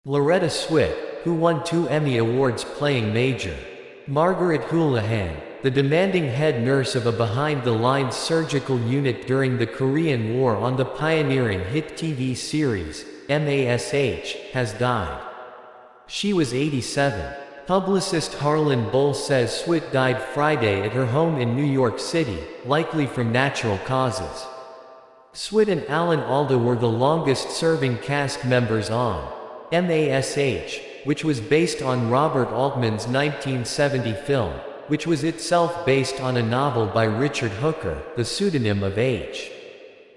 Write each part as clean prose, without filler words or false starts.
Loretta Swit, who won 2 Emmy Awards playing Major Margaret Houlihan, the demanding head nurse of a behind-the-lines surgical unit during the Korean War on the pioneering hit TV series, M.A.S.H, has died. She was 87. Publicist Harlan Bull says Swit died Friday at her home in New York City, likely from natural causes. Swit and Alan Alda were the longest-serving cast members on M.A.S.H, which was based on Robert Altman's 1970 film, which was itself based on a novel by Richard Hooker, the pseudonym of H.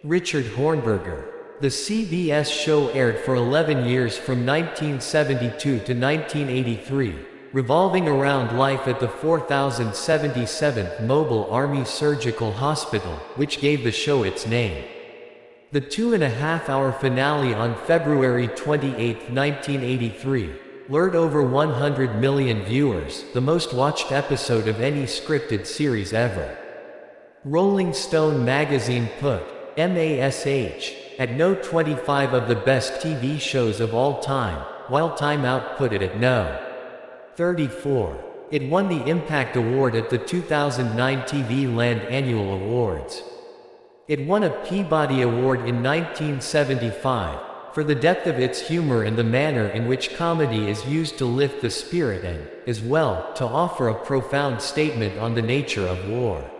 Richard Hornberger. The CBS show aired for 11 years from 1972 to 1983, revolving around life at the 4077th Mobile Army Surgical Hospital, which gave the show its name. The 2.5-hour finale on February 28, 1983, lured over 100 million viewers, the most watched episode of any scripted series ever. Rolling Stone magazine put M.A.S.H at no 25 of the best TV shows of all time, while Time Out put it at no 34. It won the Impact Award at the 2009 TV Land Annual Awards. It won a Peabody Award in 1975, for the depth of its humor and the manner in which comedy is used to lift the spirit and, as well, to offer a profound statement on the nature of war.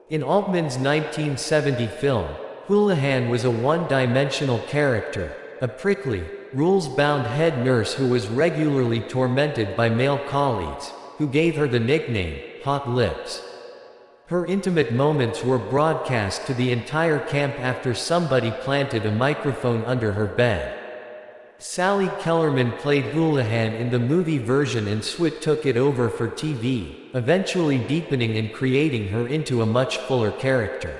In Altman's 1970 film, Houlihan was a one-dimensional character, a prickly, rules-bound head nurse who was regularly tormented by male colleagues, who gave her the nickname, Hot Lips. Her intimate moments were broadcast to the entire camp after somebody planted a microphone under her bed. Sally Kellerman played Houlihan in the movie version and Swit took it over for TV, eventually deepening and creating her into a much fuller character.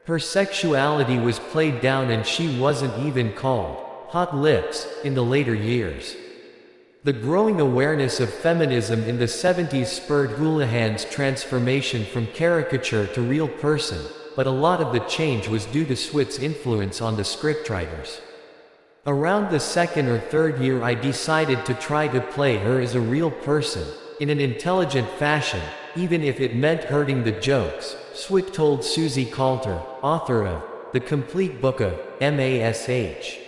Her sexuality was played down and she wasn't even called Hot Lips in the later years. The growing awareness of feminism in the 70s spurred Houlihan's transformation from caricature to real person, but a lot of the change was due to Swit's influence on the scriptwriters. Around the second or third year I decided to try to play her as a real person, in an intelligent fashion, even if it meant hurting the jokes, Swit told Susie Coulter, author of The Complete Book of M.A.S.H.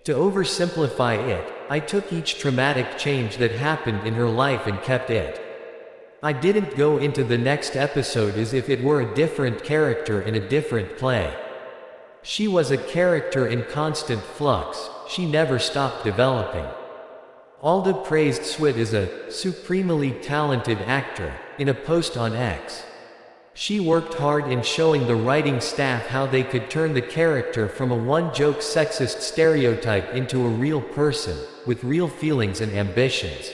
To oversimplify it, I took each traumatic change that happened in her life and kept it. I didn't go into the next episode as if it were a different character in a different play. She was a character in constant flux, she never stopped developing. Alda praised Swit as a supremely talented actor, in a post on X. She worked hard in showing the writing staff how they could turn the character from a one-joke sexist stereotype into a real person, with real feelings and ambitions.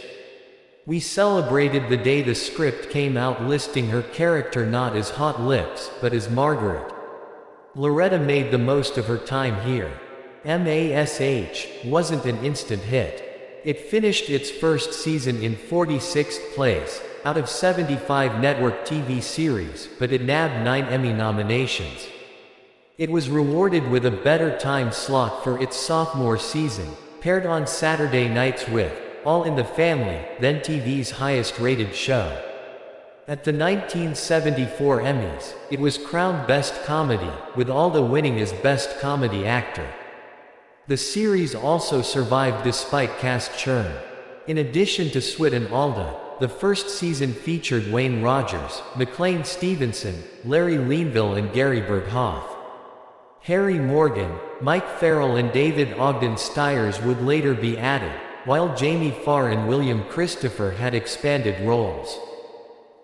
We celebrated the day the script came out listing her character not as Hot Lips, but as Margaret. Loretta made the most of her time here. M.A.S.H. wasn't an instant hit. It finished its first season in 46th place, out of 75 network TV series, but it nabbed 9 Emmy nominations. It was rewarded with a better time slot for its sophomore season, paired on Saturday nights with All in the Family, then TV's highest-rated show. At the 1974 Emmys, it was crowned Best Comedy, with Alda winning as Best Comedy Actor. The series also survived despite cast churn. In addition to Swit and Alda, the first season featured Wayne Rogers, McLean Stevenson, Larry Linville and Gary Berghoff. Harry Morgan, Mike Farrell and David Ogden Stiers would later be added, while Jamie Farr and William Christopher had expanded roles.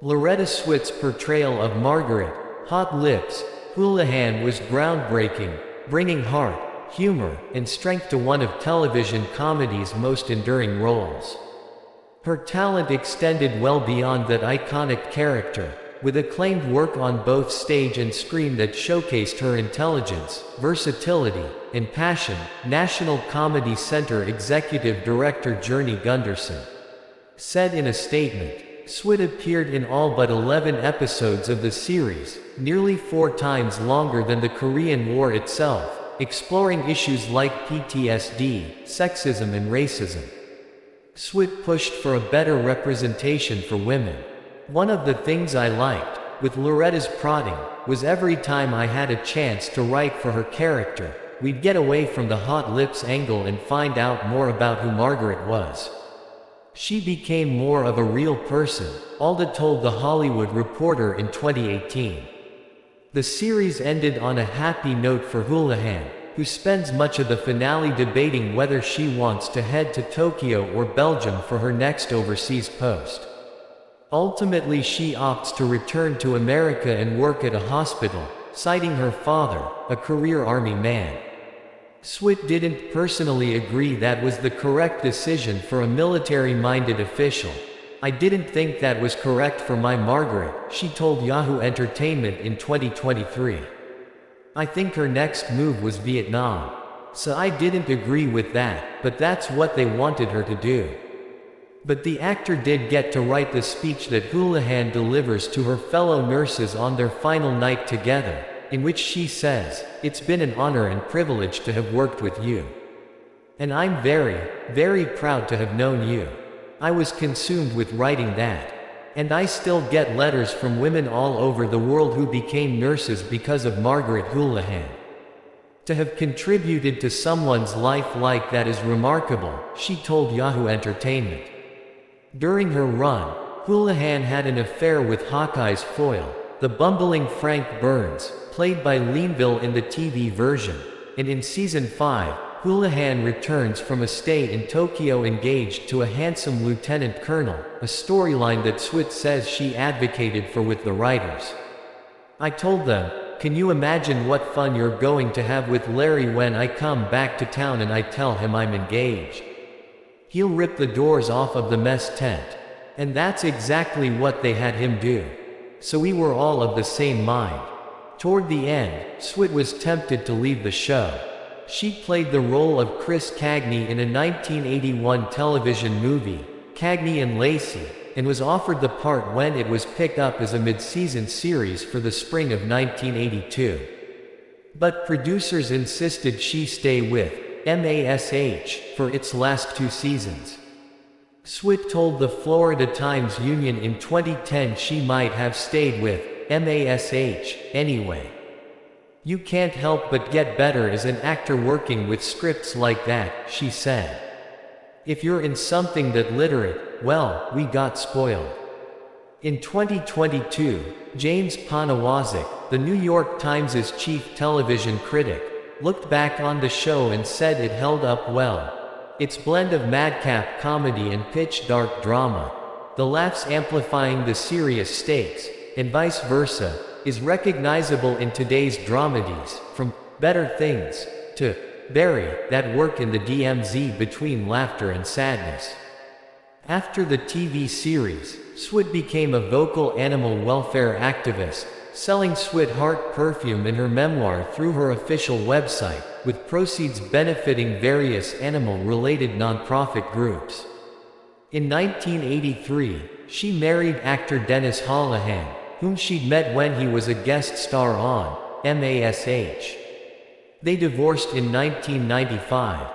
Loretta Swit's portrayal of Margaret, Hot Lips, Houlihan was groundbreaking, bringing heart, humor, and strength to one of television comedy's most enduring roles. Her talent extended well beyond that iconic character, with acclaimed work on both stage and screen that showcased her intelligence, versatility, and passion, National Comedy Center Executive Director Journey Gunderson said in a statement. Swit appeared in all but 11 episodes of the series, nearly 4 times longer than the Korean War itself, exploring issues like PTSD, sexism and racism. Swit pushed for a better representation for women. One of the things I liked, with Loretta's prodding, was every time I had a chance to write for her character, we'd get away from the hot lips angle and find out more about who Margaret was. She became more of a real person, Alda told The Hollywood Reporter in 2018. The series ended on a happy note for Houlihan, who spends much of the finale debating whether she wants to head to Tokyo or Belgium for her next overseas post. Ultimately, she opts to return to America and work at a hospital, citing her father, a career army man. Swit didn't personally agree that was the correct decision for a military-minded official. "I didn't think that was correct for my Margaret," she told Yahoo Entertainment in 2023. "I think her next move was Vietnam. So I didn't agree with that, but that's what they wanted her to do." But the actor did get to write the speech that Houlihan delivers to her fellow nurses on their final night together, in which she says, "It's been an honor and privilege to have worked with you. And I'm very, very proud to have known you. I was consumed with writing that. And I still get letters from women all over the world who became nurses because of Margaret Houlihan. To have contributed to someone's life like that is remarkable," she told Yahoo Entertainment. During her run, Houlihan had an affair with Hawkeye's foil, the bumbling Frank Burns, played by Leanville in the TV version, and in Season 5, Houlihan returns from a stay in Tokyo engaged to a handsome lieutenant colonel, a storyline that Swit says she advocated for with the writers. "I told them, can you imagine what fun you're going to have with Larry when I come back to town and I tell him I'm engaged? He'll rip the doors off of the mess tent." And that's exactly what they had him do. So we were all of the same mind. Toward the end, Swit was tempted to leave the show. She played the role of Chris Cagney in a 1981 television movie, Cagney and Lacey, and was offered the part when it was picked up as a mid-season series for the spring of 1982. But producers insisted she stay with M.A.S.H. for its last 2 seasons. Swit told the Florida Times-Union in 2010 she might have stayed with M.A.S.H. anyway. "You can't help but get better as an actor working with scripts like that," she said. "If you're in something that literate, well, we got spoiled." In 2022, James Poniewozik, the New York Times' chief television critic, looked back on the show and said it held up well. Its blend of madcap comedy and pitch-dark drama, the laughs amplifying the serious stakes, and vice versa, is recognizable in today's dramedies, from Better Things to Barry, that work in the DMZ between laughter and sadness. After the TV series, Swit became a vocal animal welfare activist, selling Swit Heart perfume in her memoir through her official website, with proceeds benefiting various animal-related nonprofit groups. In 1983, she married actor Dennis Houlihan, whom she'd met when he was a guest star on M.A.S.H. They divorced in 1995,